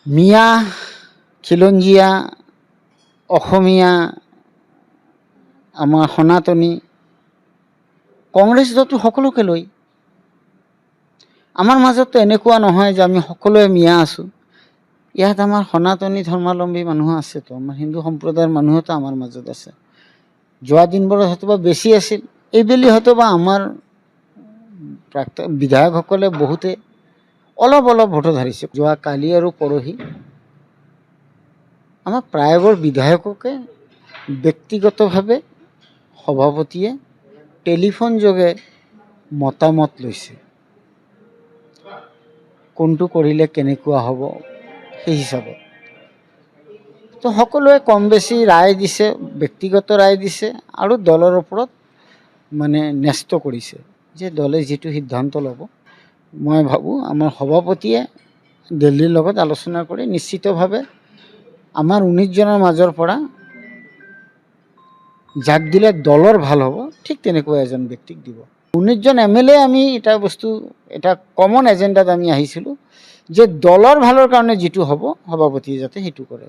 মিয়া খিলঞ্জীয়া অসমীয়া আমাৰ সনাতনী কংগ্ৰেছ দলটো সকলোকে লৈ আমাৰ মাজতো এনেকুৱা নহয় যে আমি সকলোৱে মিয়া আছোঁ। ইয়াত আমাৰ সনাতনী ধৰ্মাৱলম্বী মানুহ আছেতো, আমাৰ হিন্দু সম্প্ৰদায়ৰ মানুহতো আমাৰ মাজত আছে। যোৱা দিনবোৰত হয়তোবা বেছি আছিল, এইবেলি হয়তোবা আমাৰ বিধায়কসকলে বহুতে অলপ ভোটত হাৰিছে। যোৱা কালি আৰু পৰহি আমাৰ প্ৰায়বোৰ বিধায়ককে ব্যক্তিগতভাৱে সভাপতিয়ে টেলিফোন যোগে মতামত লৈছে, কোনটো কৰিলে কেনেকুৱা হ'ব সেই হিচাপত। তো সকলোৱে কম বেছি ৰায় দিছে, ব্যক্তিগত ৰায় দিছে আৰু দলৰ ওপৰত মানে ন্যস্ত কৰিছে যে দলে যিটো সিদ্ধান্ত ল'ব। মই ভাবোঁ আমাৰ সভাপতিয়ে দিল্লীৰ লগত আলোচনা কৰি নিশ্চিতভাৱে আমাৰ 19 জনৰ মাজৰ পৰা যাক দিলে দলৰ ভাল হ'ব ঠিক তেনেকুৱা এজন ব্যক্তিক দিব। 19 জন MLA আমি এটা বস্তু, এটা কমন এজেণ্ডাত আমি আহিছিলোঁ যে দলৰ ভালৰ কাৰণে যিটো হ'ব সভাপতিয়ে যাতে সেইটো কৰে।